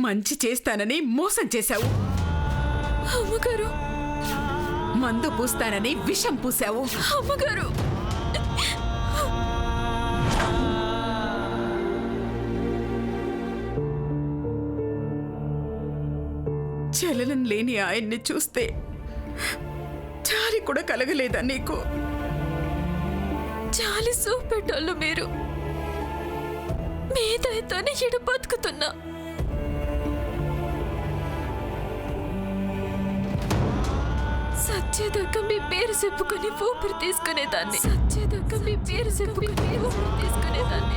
మంచి చేస్తానని మోసం చేశావు. అమ్మగారు, మందు పూస్తానని విషం పూసావు. అమ్మగారు, చలనం లేని ఆయన్ని చూస్తే జాలి కూడా కలగలేదా నీకు? చాలి చూపెట్టోళ్ళు మీరు. మీ దయతోనే ఇడు బతుకుతున్నా. సచ్చేదాకా మీ పేరు చెప్పుకొని ఊపిరి తీసుకునేదాన్ని. సచ్చేదాకా మీ పేరు చెప్పుకొని ఊపిరి తీసుకునేదాన్ని.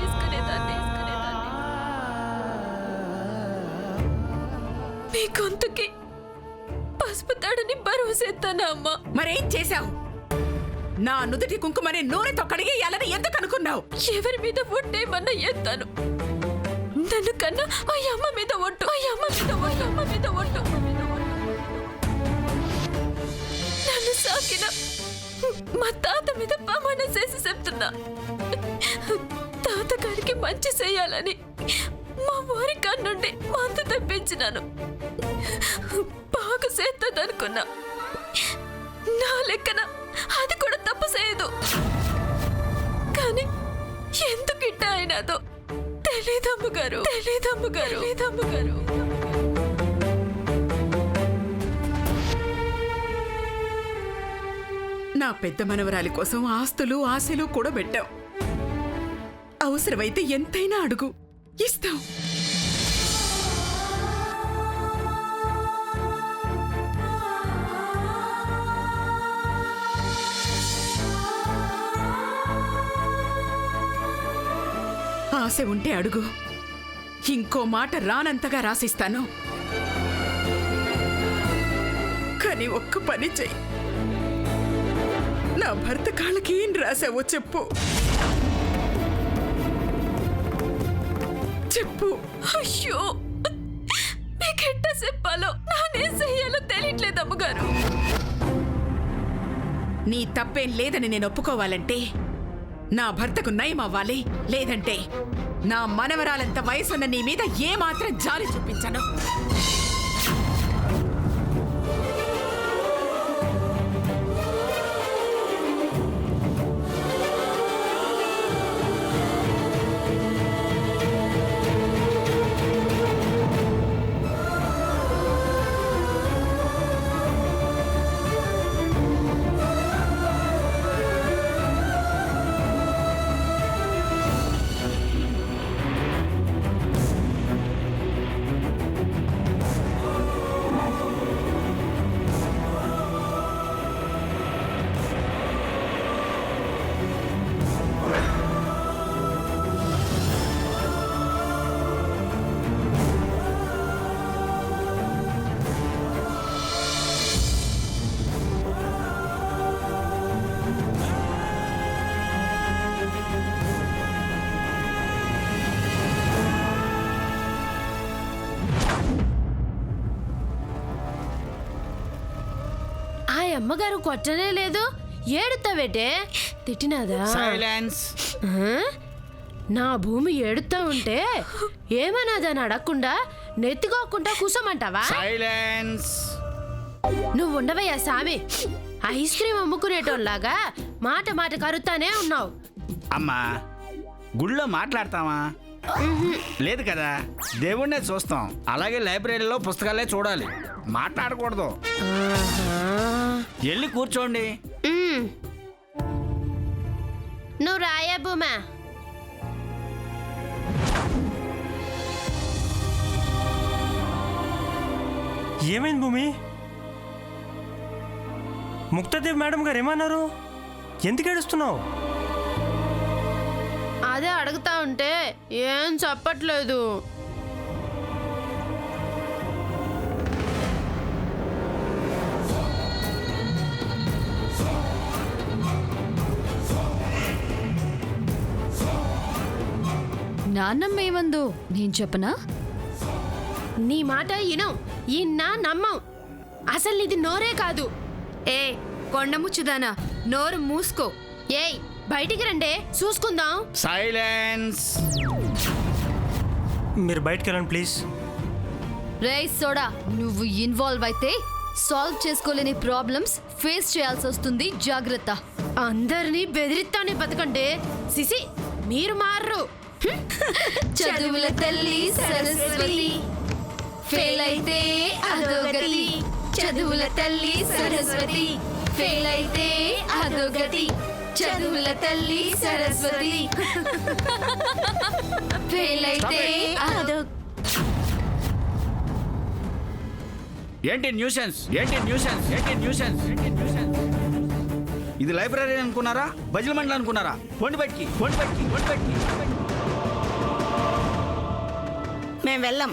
మీ గొంతుకి పసుపు తాడని భరోసేస్తానా అమ్మా? మరేం చేశావు? నా నుదుటి కుంకుమని నూనెతో కడిగేయాలని ఎందుకు అనుకున్నావు? ఎవరి మీద ఒట్టేమన్నా ఎత్తాను. నన్ను కన్నా ఆ అమ్మ మీద ఒట్టు. నన్ను సాకిన మా తాత మీద ప్రమాణం చేసి చెప్తున్నా. తాతగారికి మంచి చేయాలని మా ఊరి కన్నుండి మందు తెప్పించినాను. బాగు చేద్దనుకున్నా. నా లెక్కన అది కూడా తప్పు చేయదు. కానీ ఎందుకు ఇట్ట అయినాదో తెలీదమ్మగారు. నా పెద్ద మనవరాలి కోసం ఆస్తులు ఆశలు కూడా పెట్టావు. అవసరమైతే ఎంతైనా అడుగు, ఇస్తాం. ఆశ ఉంటే అడుగు, ఇంకో మాట రానంతగా రాసిస్తాను. కానీ ఒక్క పని చెయ్యి, నా భర్త కాళ్ళకి ఏం రాసావో చెప్పు. అయ్యో, మీకెట్ట చెప్పాలో నానేం చెయ్యాలో తెలియట్లేదు అమ్మగారు. నీ తప్పేం లేదని నేను ఒప్పుకోవాలంటే నా భర్తకు నయం అవ్వాలి. లేదంటే నా మనవరాలంత వయసున్న నీ మీద ఏమాత్రం జాలి చూపించను. అమ్మగారు కొట్టనే లేదు. ఏడుతావేటే? తిట్టినాదా? సైలెన్స్. నా భూమి ఏడుతా ఉంటే ఏమన్నాదని అడగకుండా నెత్తికోకుండా కూసమంటావా? సైలెన్స్. నువ్వు ఉండవయ్యా సామి. ఐస్ క్రీమ్ అమ్ముకునేటోళ్ళలాగా మాట మాట కరుతానే ఉన్నావు. అమ్మా, గుళ్ళో మాట్లాడతావా? లేదు కదా, దేవుణ్ణే చూస్తాం. అలాగే లైబ్రరీలో పుస్తకాలే చూడాలి, మాట్లాడకూడదు. వెళ్ళి కూర్చోండి. నువ్వు రాయా భూమా. ఏమైంది భూమి? ముక్తాదేవి మేడం గారు ఏమన్నారు? ఎందుకు ఏడుస్తున్నావు? అదే అడుగుతా ఉంటే ఏం చెప్పట్లేదు. నాన్నమ్మ ఏమందో నేను చెప్పనా? నీ మాట ఇనం, ఇన్నా నమ్మం. అసలు ఇది నోరే కాదు. ఏ కొండముచ్చుదానా, నోరు మూసుకో. ఏయ్, బయటికి రండే, చూసుకుందాం. సైలెన్స్. మీరు బయటికి వెళ్ళండి ప్లీజ్. రేయ్ సోడా, నువ్వు ఇన్వాల్వ్ అయితే సాల్వ్ చేసుకోలేని ప్రాబ్లమ్స్ ఫేస్ చేయాల్సి వస్తుంది. జాగ్రత్త. అందరినీ బెదిరిస్తానే బతకండి. సిసి మీరు మారరు. చదువుల తల్లి సరస్వతి, ఫెయిల్ అయితే అధోగతి. చదువుల తల్లి సరస్వతి, ఫెయిల్ అయితే అధోగతి. చదువుల తల్లి సరస్వతి, ఫెయిల్ అయితే అధో. ఏంటి న్యూసెన్స్, ఏంటి న్యూసెన్స్, ఏంటి న్యూసెన్స్, ఏంటి న్యూసెన్స్? ఇది లైబ్రరీ అనుకున్నారా, బజల మండలి అనుకున్నారా? వండి బయటికి, వండి బయటికి, వండి బయటికి. మేం వెళ్ళాం.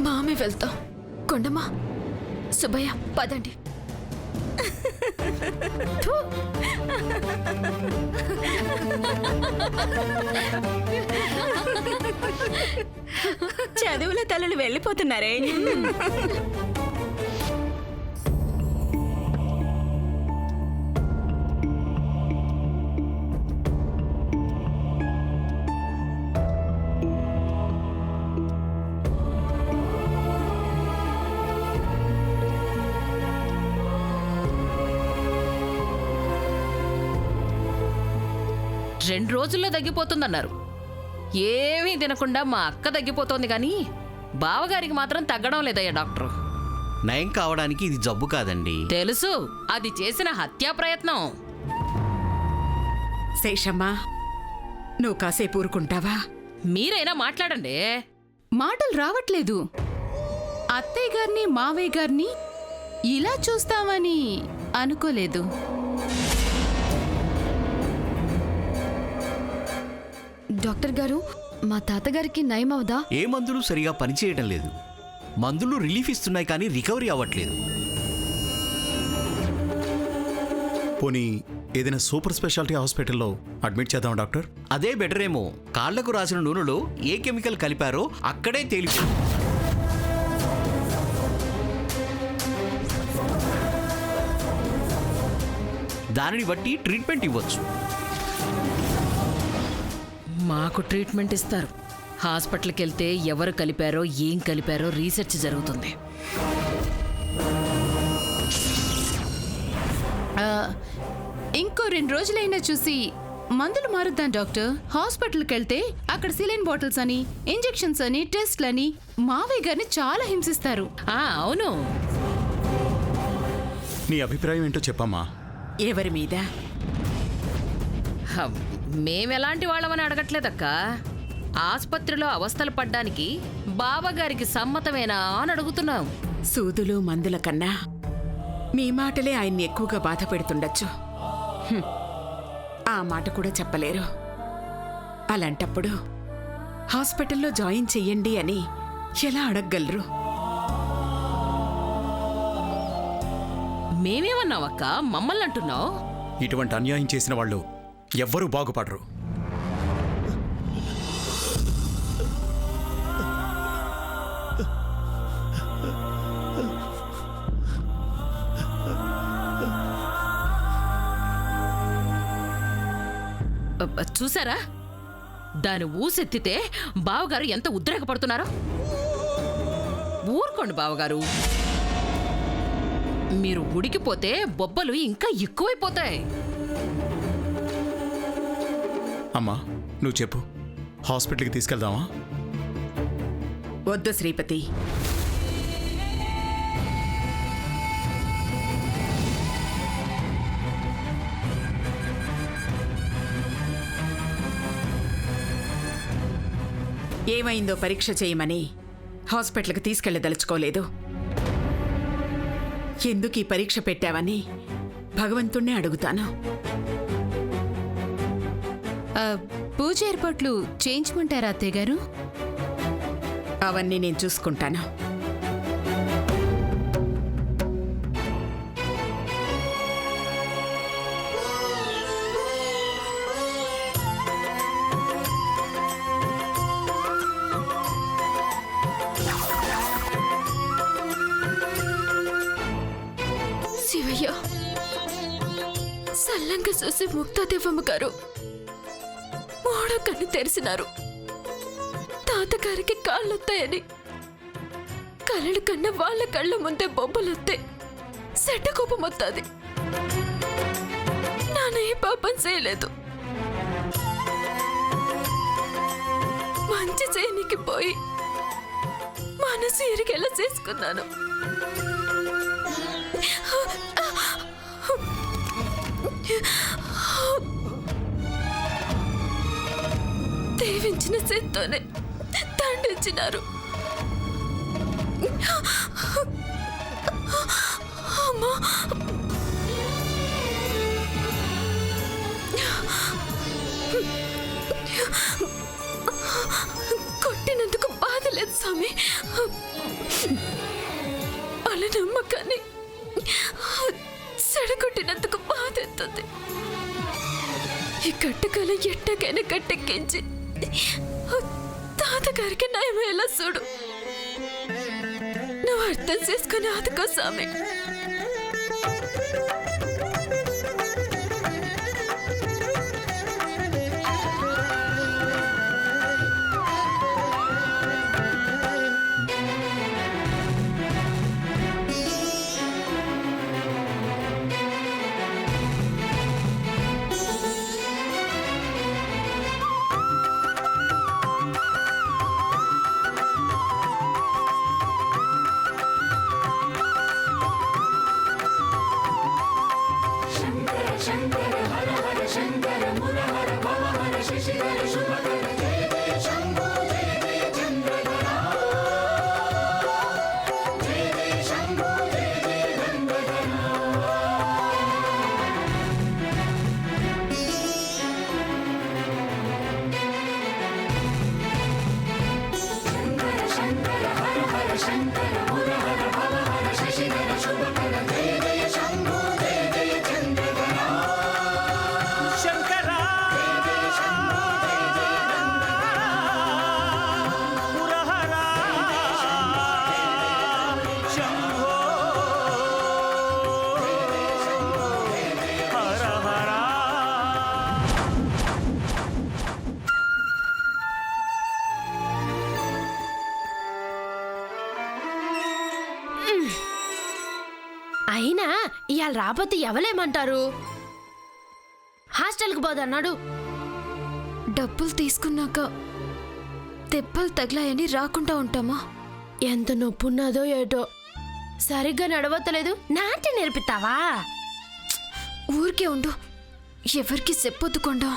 మామే వెళ్తాం. కొండమ్మ, సుబ్బయ్య పదండి. చదువుల తల్లులు వెళ్ళిపోతున్నారే. రెండు రోజుల్లో తగ్గిపోతుందన్నారు. ఏమీ తినకుండా మా అక్క తగ్గిపోతోంది కానీ బావగారికి మాత్రం తగ్గడం లేదయ్యా డాక్టర్. నయం కావడానికి ఇది జబ్బు కాదండి. తెలుసు, అది చేసిన హత్యా ప్రయత్నం. శేషమ్మా, నువ్వు కాసేపు ఊరుకుంటావా? మీరైనా మాట్లాడండి. మాటలు రావట్లేదు. అత్తయ్య గారిని మావయ్య గారిని ఇలా చూస్తామని అనుకోలేదు. డాక్టర్ గారు, మా తాతగారికి నయం అవదా? ఏ మందులు సరిగా పనిచేయడం లేదు. మందులు రిలీఫ్ ఇస్తున్నాయి కానీ రికవరీ అవ్వట్లేదు. పోనీ ఏదైనా సూపర్ స్పెషాలిటీ హాస్పిటల్లో అడ్మిట్ చేద్దాం డాక్టర్. అదే బెటర్ ఏమో. కాళ్లకు రాసిన నూనెలో ఏ కెమికల్ కలిపారో అక్కడే తేలిపోయింది. దానిని బట్టి ట్రీట్మెంట్ ఇవ్వచ్చు. మాకు ట్రీట్మెంట్ ఇస్తారు. హాస్పిటల్కి వెళ్తే ఎవరు కలిపారో ఏం కలిపారో రీసెర్చ్ జరుగుతుంది. ఇంకో 2 రోజులైనా చూసి మందులు మారుద్దాం డాక్టర్. హాస్పిటల్కి వెళ్తే అక్కడ సిలైన్ బాటిల్స్ అని, ఇంజెక్షన్స్ అని, టెస్ట్లని మావయ్య గారిని చాలా హింసిస్తారు. అవును. నీ అభిప్రాయం ఏంటో చెప్పమ్మా. ఎవరి మీద? మేమెలాంటి వాళ్ళమని అడగట్లేదక్క. ఆస్పత్రిలో అవస్థలు పడ్డానికి బావగారికి సమ్మతమేనా అని అడుగుతున్నాం. సూదులు మందుల కన్నా మీ మాటలే ఆయన్ని ఎక్కువగా బాధ పెడుతుండొచ్చు. ఆ మాట కూడా చెప్పలేరు. అలాంటప్పుడు హాస్పిటల్లో జాయిన్ చెయ్యండి అని ఎలా అడగగలరు? మేమేమన్నావక్క, మమ్మల్ని అంటున్నావు? ఇటువంటి అన్యాయం చేసిన వాళ్ళు ఎవ్వరూ బాగుపడరు. చూసారా, దాని ఊసెత్తితే బావగారు ఎంత ఉద్రేకపడుతున్నారో. ఊరుకోండి బావగారు, మీరు ఉడికిపోతే బొబ్బలు ఇంకా ఎక్కువైపోతాయి. అమ్మా, నువ్వు చెప్పు, హాస్పిటల్కి తీసుకెళ్దామా? వద్దు శ్రీపతి. ఏమైందో పరీక్ష చేయమని హాస్పిటల్కి తీసుకెళ్ళదలుచుకోలేదు. ఎందుకు ఈ పరీక్ష పెట్టావని భగవంతుణ్ణే అడుగుతాను. పూజ ఏర్పాట్లు చేయించమంటారా అత్తయ్య గారు? అవన్నీ నేను చూసుకుంటాను. శివయ్య, సల్లంగా చూసి ముక్తాదేవమ్మ గారు మూడో కన్ను తెరిసినారు. తాతగారికి కాళ్ళొత్తాయని కళ్ళ కన్నా వాళ్ళ కళ్ళ ముందే బొబ్బలొత్తాయి సెట్ట కోపం వస్తుంది. నాన్న ఏ పాపం చేయలేదు. మంచి చేయనికి పోయి మనసు ఇరిగేలా చేసుకున్నాను. దేవించిన చేత్తోనే దండించినారు. అమ్మా, కొట్టినందుకు బాధ లేదు స్వామి, వాళ్ళ నమ్మకాన్ని చెడగొట్టినందుకు బాధ ఎత్తుంది. ఈ కట్టుకల ఎట్టకైనా కట్టెక్కించి తాతగారికి నయమేలా చూడు. నువ్వు అర్థం చేసుకుని ఆదుకో స్వామి. అయినా ఇవాళ రాకపోతే ఎవలేమంటారు? హాస్టల్కి పోదన్నాడు. డబ్బులు తీసుకున్నాక దెబ్బలు తగిలాయని రాకుండా ఉంటామా? ఎంత నొప్పున్నదో ఏటో, సరిగ్గా నడవతలేదు. నాట్య నేర్పిస్తావా? ఊరికే ఉండు, ఎవరికి చెప్పొద్దుకోండా.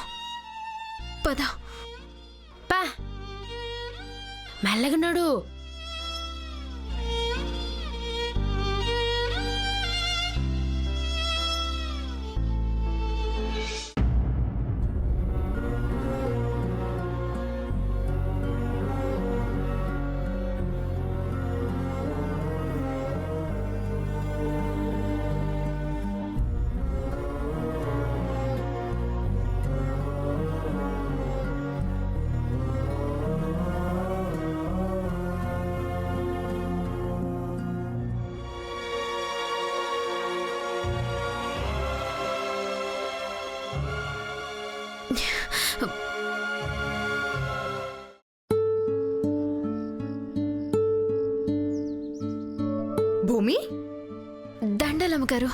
పద పా, మెల్లగా నడు. భూమి, దండలమ్మ గారు.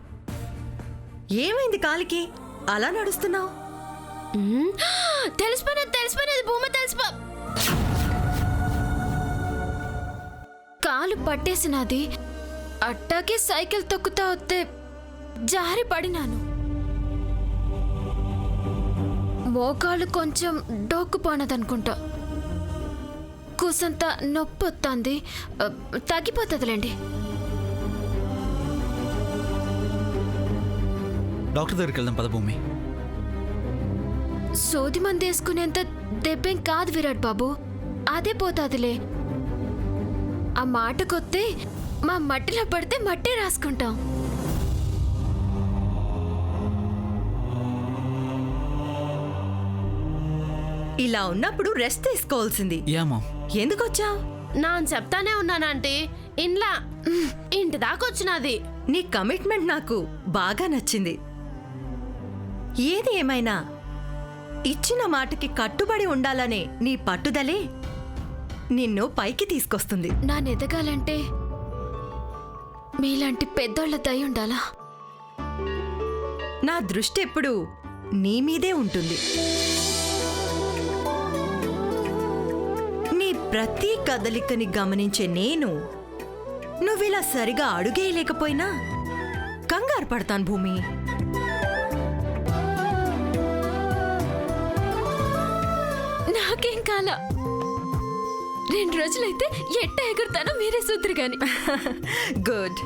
ఏమైంది కాలికి అలా నడుస్తున్నావు? తెలిసిపోయినది భూమి, తెలిసిపో. కాలు పట్టేసినది. అట్టాకే సైకిల్ తొక్కుతా వస్తే జారి పడినాను. మోకాలు కొంచెం డోక్కుపోనదనుకుంటా. కూసంత నొప్పి వస్తుంది, తగ్గిపోతుందిలేండి. డాక్టర్ దగ్గరికి వెళ్దాం పద భూమి. సోది మంది వేసుకునేంత దెబ్బేం కాదు విరాట్ బాబు, అదే పోతాదిలే. ఆ మాటకొస్తే మా మట్టిలో పడితే మట్టే రాసుకుంటాం. ఇలా ఉన్నప్పుడు రెస్ట్ తీసుకోవాల్సింది. ఏమో ఎందుకొచ్చావు? నాన్ చెప్తానే ఉన్నానంటే ఇంట్లో ఇంటి దాకొచ్చినది. నీ కమిట్మెంట్ నాకు బాగా నచ్చింది. ఏది ఏమైనా ఇచ్చిన మాటకి కట్టుబడి ఉండాలనే నీ పట్టుదలే నిన్ను పైకి తీసుకొస్తుంది. ఎదగాలంటే మీలాంటి పెద్దోళ్ళ దయ ఉండాలా? నా దృష్టి ఎప్పుడు నీ మీదే ఉంటుంది. నీ ప్రతి కదలికని గమనించే నేను నువ్విలా సరిగా అడుగేయలేకపోయినా కంగారు పడతాను భూమి. నాకేం కాల. 2 రోజులైతే ఎట్ట ఎగురుతానో మీరే సూత్రు గాని. గుడ్.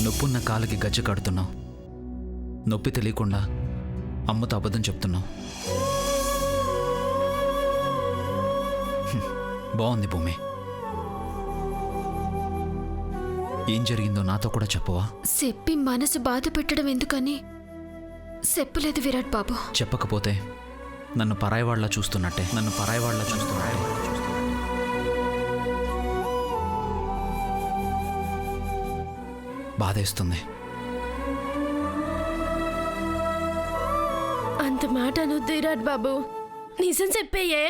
నొప్పున్న కాలికి గజ్జ కడుతున్నావు. నొప్పి తెలియకుండా అమ్మతో అబద్ధం చెప్తున్నావు. బాగుంది భూమి. ఏం జరిగిందో నాతో కూడా చెప్పవా? చెప్పి మనసు బాధ పెట్టడం ఎందుకని చెప్పలేదు విరాట్ బాబు. చెప్పకపోతే నన్ను పరాయివాళ్లా చూస్తున్నట్టే. బాధేస్తుంది. అంత మాట అనొద్దు విరాట్ బాబు, నిజం చెప్పేయే.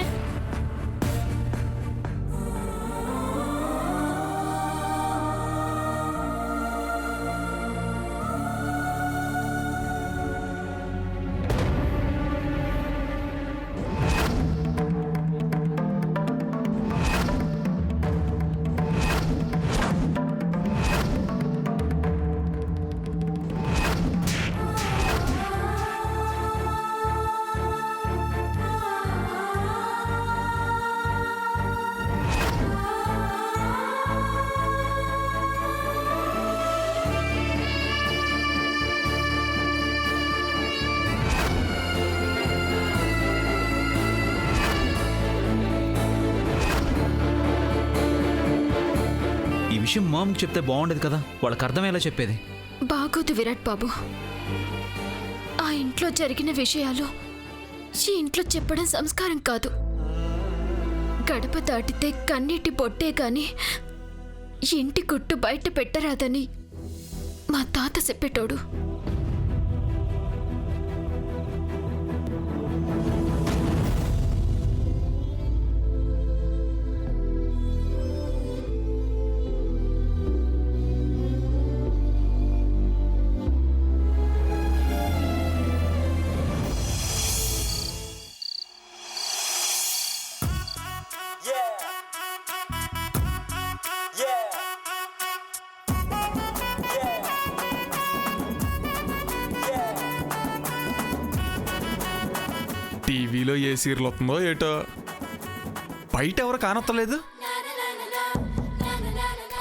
ఈ విషయం మామకి చెప్తే బాగుండేది కదా, వాళ్ళకి అర్థమయ్యేలా చెప్పేది. బాగోదు విరాట్ బాబు. ఆ ఇంట్లో జరిగిన విషయాలు ఈ ఇంట్లో చెప్పడం సంస్కారం కాదు. గడప దాటితే కన్నీటి పొట్టే గాని ఇంటి గుట్టు బయట పెట్టరాదని మా తాత చెప్పేటోడు. టీవీలో ఏ సీరియల్ వస్తుందో ఏటో, బయట ఎవరు కానొత్తలేదు.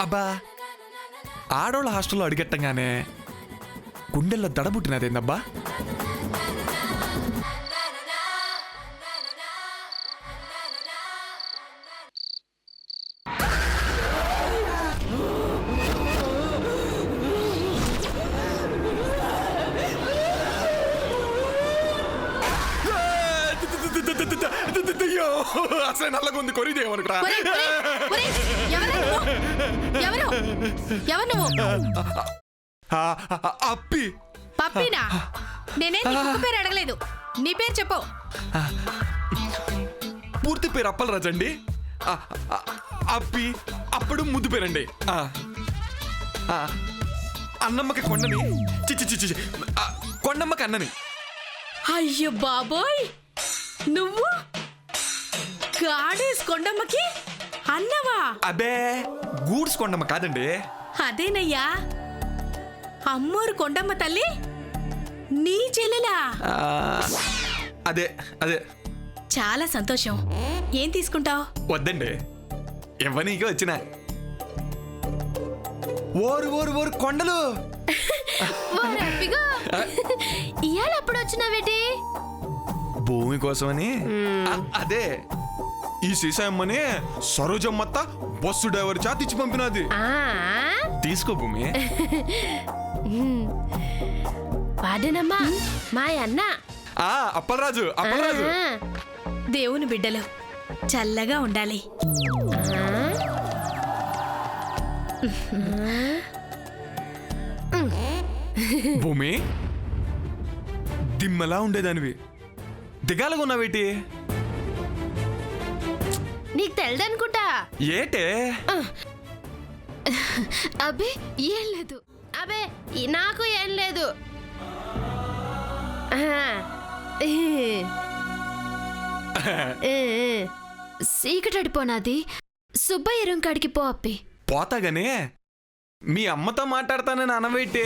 అబ్బా, ఆడోళ్ళ హాస్టల్లో అడిగట్టంగానే గుండెల్లో దడబుట్టినదేందబ్బా. అసలు నల్లగుంది కొరిదేమనుకురా. అప్పి పప్పినా? నేనే నీ కుక్క పేరు అడగలేదు, నీ పేరు చెప్పు. పూర్తి పేరు అప్పలరాజు అండి. అప్పి అప్పుడు ముద్దు పేరండి. అన్నమ్మకి కొండని, చిచి కొండమ్మకి అన్నని. అయ్యో బాబోయ్, నువ్వు గాడేస్ కొండమ్మకి అన్నవా? అబే, గూడ్స్ కొండమ్మ కాదండి. అదేనయ్యా, అమ్మోరు కొండమ్మ తల్లి నీ చెల్లెలా? అదే అదే. చాలా సంతోషం. ఏం తీసుకుంటావు? వద్దండి, ఇవ్వనీకే వచ్చిన. ఓరు ఓరు ఓరు కొండలు. ఇవాళ అప్పుడు వచ్చినావేటి? భూమి కోసమని. అదే, ఈ సీసాయమ్మని సరోజమ్మత్త బస్సు డ్రైవర్ చేత ఇచ్చి పంపినది. తీసుకో భూమి. వాడేనమ్మా మా అన్న అప్పలరాజు దేవుని బిడ్డలు చల్లగా ఉండాలి. భూమి దిమ్మలా ఉండేదానివి దిగాలుగా ఉన్నావేటి? నీకు తెలదనుకుంటా. ఏటే? అబే ఏం లేదు. అబే నాకు ఏం లేదు. సీకటడిపోనాది. సుబ్బయ్య రుంకాడికి పో అప్పి. పోతాగానే మీ అమ్మతో మాట్లాడతానని అనవేటే?